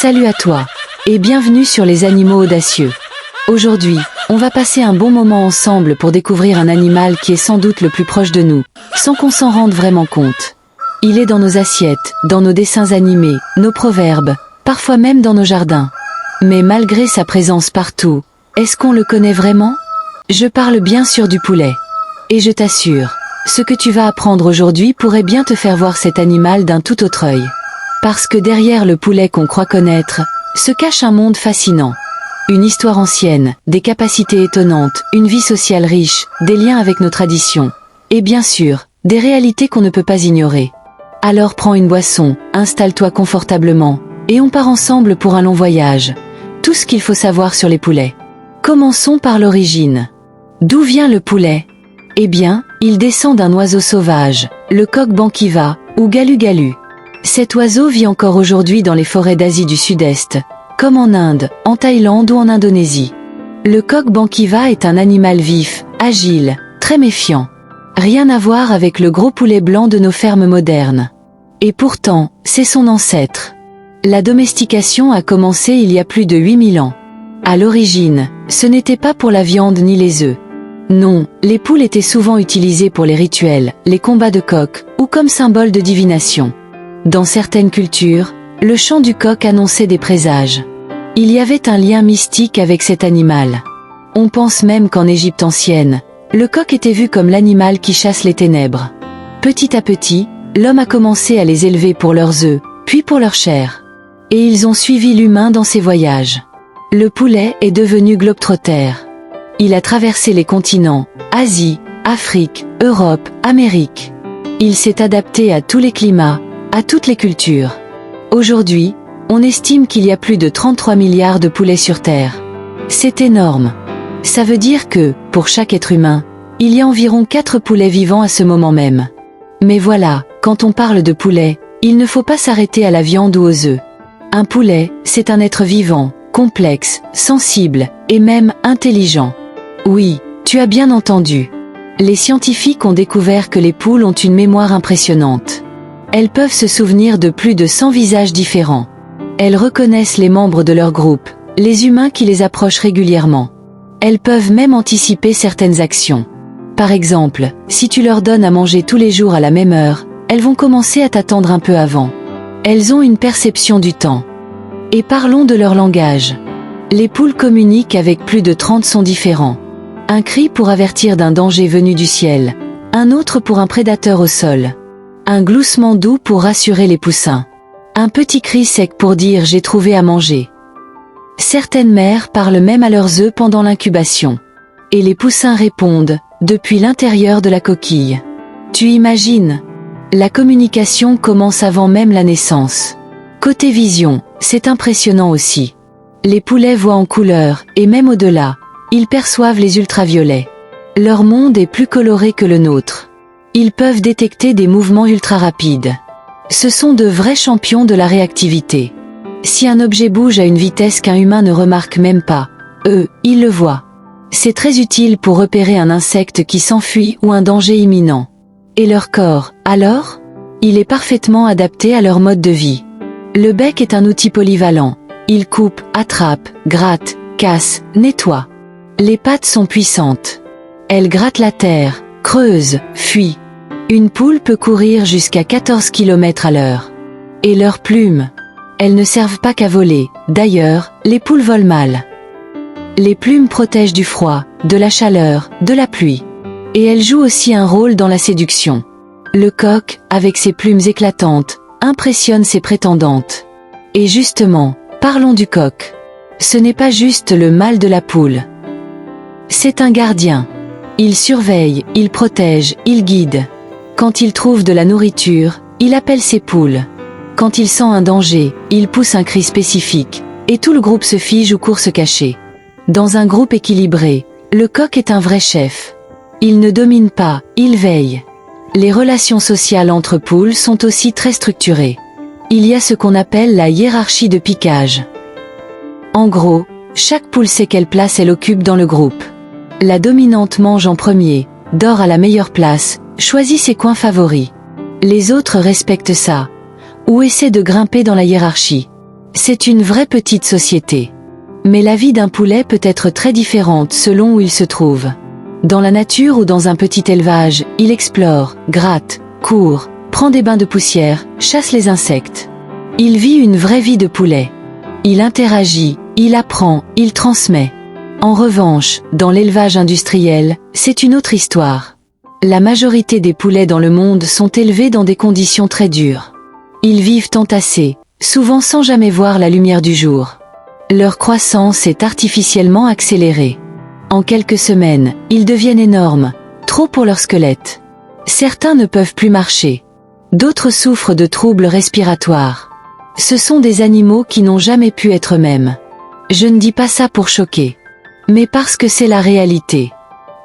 Salut à toi, et bienvenue sur les animaux audacieux. Aujourd'hui, on va passer un bon moment ensemble pour découvrir un animal qui est sans doute le plus proche de nous, sans qu'on s'en rende vraiment compte. Il est dans nos assiettes, dans nos dessins animés, nos proverbes, parfois même dans nos jardins. Mais malgré sa présence partout, est-ce qu'on le connaît vraiment? Je parle bien sûr du poulet. Et je t'assure, ce que tu vas apprendre aujourd'hui pourrait bien te faire voir cet animal d'un tout autre œil. Parce que derrière le poulet qu'on croit connaître, se cache un monde fascinant. Une histoire ancienne, des capacités étonnantes, une vie sociale riche, des liens avec nos traditions. Et bien sûr, des réalités qu'on ne peut pas ignorer. Alors prends une boisson, installe-toi confortablement, et on part ensemble pour un long voyage. Tout ce qu'il faut savoir sur les poulets. Commençons par l'origine. D'où vient le poulet? Eh bien, il descend d'un oiseau sauvage, le coq banquiva, ou galu-galu. Cet oiseau vit encore aujourd'hui dans les forêts d'Asie du Sud-Est, comme en Inde, en Thaïlande ou en Indonésie. Le coq banquiva est un animal vif, agile, très méfiant. Rien à voir avec le gros poulet blanc de nos fermes modernes. Et pourtant, c'est son ancêtre. La domestication a commencé il y a plus de 8000 ans. À l'origine, ce n'était pas pour la viande ni les œufs. Non, les poules étaient souvent utilisées pour les rituels, les combats de coqs, ou comme symbole de divination. Dans certaines cultures, le chant du coq annonçait des présages. Il y avait un lien mystique avec cet animal. On pense même qu'en Égypte ancienne, le coq était vu comme l'animal qui chasse les ténèbres. Petit à petit, l'homme a commencé à les élever pour leurs œufs, puis pour leur chair. Et ils ont suivi l'humain dans ses voyages. Le poulet est devenu globe-trotter. Il a traversé les continents, Asie, Afrique, Europe, Amérique. Il s'est adapté à tous les climats, à toutes les cultures. Aujourd'hui, on estime qu'il y a plus de 33 milliards de poulets sur Terre. C'est énorme. Ça veut dire que, pour chaque être humain, il y a environ 4 poulets vivants à ce moment même. Mais voilà, quand on parle de poulet, il ne faut pas s'arrêter à la viande ou aux œufs. Un poulet, c'est un être vivant, complexe, sensible, et même intelligent. Oui, tu as bien entendu. Les scientifiques ont découvert que les poules ont une mémoire impressionnante. Elles peuvent se souvenir de plus de 100 visages différents. Elles reconnaissent les membres de leur groupe, les humains qui les approchent régulièrement. Elles peuvent même anticiper certaines actions. Par exemple, si tu leur donnes à manger tous les jours à la même heure, elles vont commencer à t'attendre un peu avant. Elles ont une perception du temps. Et parlons de leur langage. Les poules communiquent avec plus de 30 sons différents. Un cri pour avertir d'un danger venu du ciel, un autre pour un prédateur au sol. Un gloussement doux pour rassurer les poussins. Un petit cri sec pour dire « j'ai trouvé à manger ». Certaines mères parlent même à leurs œufs pendant l'incubation. Et les poussins répondent, depuis l'intérieur de la coquille. Tu imagines? La communication commence avant même la naissance. Côté vision, c'est impressionnant aussi. Les poulets voient en couleur, et même au-delà, ils perçoivent les ultraviolets. Leur monde est plus coloré que le nôtre. Ils peuvent détecter des mouvements ultra rapides. Ce sont de vrais champions de la réactivité. Si un objet bouge à une vitesse qu'un humain ne remarque même pas, eux, ils le voient. C'est très utile pour repérer un insecte qui s'enfuit ou un danger imminent. Et leur corps, alors? Il est parfaitement adapté à leur mode de vie. Le bec est un outil polyvalent. Il coupe, attrape, gratte, casse, nettoie. Les pattes sont puissantes. Elles grattent la terre, creusent, fuient. Une poule peut courir jusqu'à 14 km à l'heure. Et leurs plumes? Elles ne servent pas qu'à voler. D'ailleurs, les poules volent mal. Les plumes protègent du froid, de la chaleur, de la pluie. Et elles jouent aussi un rôle dans la séduction. Le coq, avec ses plumes éclatantes, impressionne ses prétendantes. Et justement, parlons du coq. Ce n'est pas juste le mâle de la poule. C'est un gardien. Il surveille, il protège, il guide. Quand il trouve de la nourriture, il appelle ses poules. Quand il sent un danger, il pousse un cri spécifique, et tout le groupe se fige ou court se cacher. Dans un groupe équilibré, le coq est un vrai chef. Il ne domine pas, il veille. Les relations sociales entre poules sont aussi très structurées. Il y a ce qu'on appelle la hiérarchie de piquage. En gros, chaque poule sait quelle place elle occupe dans le groupe. La dominante mange en premier, dort à la meilleure place, choisit ses coins favoris. Les autres respectent ça, ou essaient de grimper dans la hiérarchie. C'est une vraie petite société. Mais la vie d'un poulet peut être très différente selon où il se trouve. Dans la nature ou dans un petit élevage, il explore, gratte, court, prend des bains de poussière, chasse les insectes. Il vit une vraie vie de poulet. Il interagit, il apprend, il transmet. En revanche, dans l'élevage industriel, c'est une autre histoire. La majorité des poulets dans le monde sont élevés dans des conditions très dures. Ils vivent entassés, souvent sans jamais voir la lumière du jour. Leur croissance est artificiellement accélérée. En quelques semaines, ils deviennent énormes, trop pour leur squelette. Certains ne peuvent plus marcher. D'autres souffrent de troubles respiratoires. Ce sont des animaux qui n'ont jamais pu être eux-mêmes. Je ne dis pas ça pour choquer, mais parce que c'est la réalité.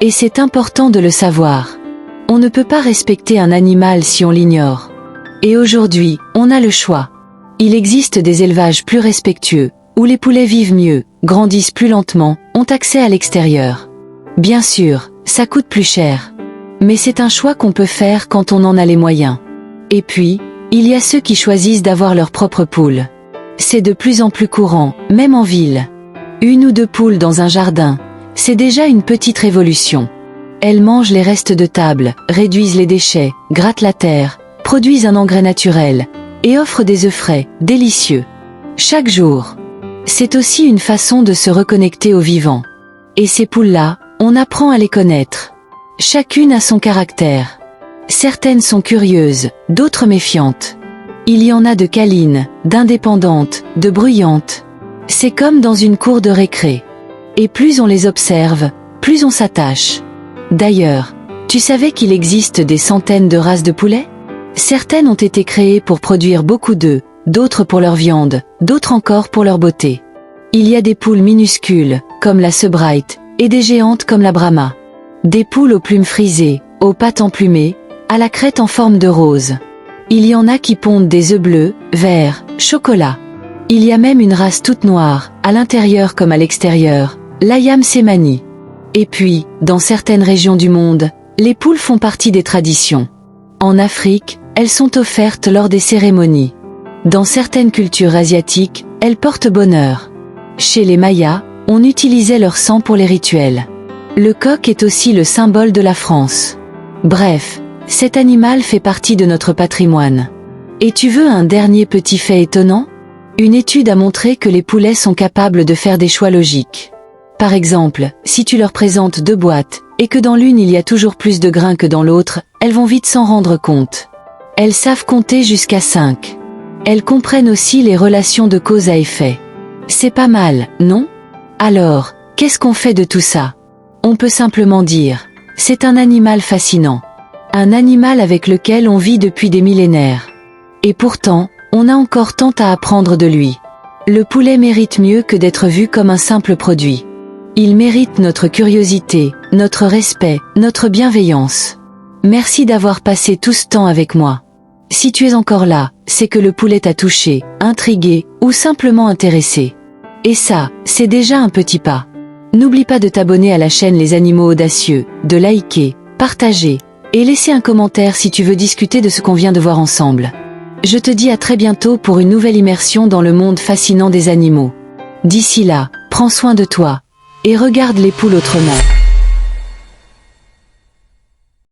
Et c'est important de le savoir. On ne peut pas respecter un animal si on l'ignore. Et aujourd'hui, on a le choix. Il existe des élevages plus respectueux, où les poulets vivent mieux, grandissent plus lentement, ont accès à l'extérieur. Bien sûr, ça coûte plus cher. Mais c'est un choix qu'on peut faire quand on en a les moyens. Et puis, il y a ceux qui choisissent d'avoir leur propre poule. C'est de plus en plus courant, même en ville. 1 ou 2 poules dans un jardin, c'est déjà une petite révolution. Elles mangent les restes de table, réduisent les déchets, grattent la terre, produisent un engrais naturel, et offrent des œufs frais, délicieux. Chaque jour. C'est aussi une façon de se reconnecter au vivant. Et ces poules-là, on apprend à les connaître. Chacune a son caractère. Certaines sont curieuses, d'autres méfiantes. Il y en a de câlines, d'indépendantes, de bruyantes. C'est comme dans une cour de récré. Et plus on les observe, plus on s'attache. D'ailleurs, tu savais qu'il existe des centaines de races de poulets? Certaines ont été créées pour produire beaucoup d'œufs, d'autres pour leur viande, d'autres encore pour leur beauté. Il y a des poules minuscules, comme la Sebright, et des géantes comme la Brahma. Des poules aux plumes frisées, aux pattes emplumées, à la crête en forme de rose. Il y en a qui pondent des œufs bleus, verts, chocolat. Il y a même une race toute noire, à l'intérieur comme à l'extérieur, l'Ayam Cemani. Et puis, dans certaines régions du monde, les poules font partie des traditions. En Afrique, elles sont offertes lors des cérémonies. Dans certaines cultures asiatiques, elles portent bonheur. Chez les Mayas, on utilisait leur sang pour les rituels. Le coq est aussi le symbole de la France. Bref, cet animal fait partie de notre patrimoine. Et tu veux un dernier petit fait étonnant? Une étude a montré que les poulets sont capables de faire des choix logiques. Par exemple, si tu leur présentes 2 boîtes, et que dans l'une il y a toujours plus de grains que dans l'autre, elles vont vite s'en rendre compte. Elles savent compter jusqu'à 5. Elles comprennent aussi les relations de cause à effet. C'est pas mal, non? Alors, qu'est-ce qu'on fait de tout ça? On peut simplement dire, c'est un animal fascinant. Un animal avec lequel on vit depuis des millénaires. Et pourtant, on a encore tant à apprendre de lui. Le poulet mérite mieux que d'être vu comme un simple produit. Il mérite notre curiosité, notre respect, notre bienveillance. Merci d'avoir passé tout ce temps avec moi. Si tu es encore là, c'est que le poulet t'a touché, intrigué, ou simplement intéressé. Et ça, c'est déjà un petit pas. N'oublie pas de t'abonner à la chaîne Les Animaux Audacieux, de liker, partager, et laisser un commentaire si tu veux discuter de ce qu'on vient de voir ensemble. Je te dis à très bientôt pour une nouvelle immersion dans le monde fascinant des animaux. D'ici là, prends soin de toi, et regarde les poules autrement.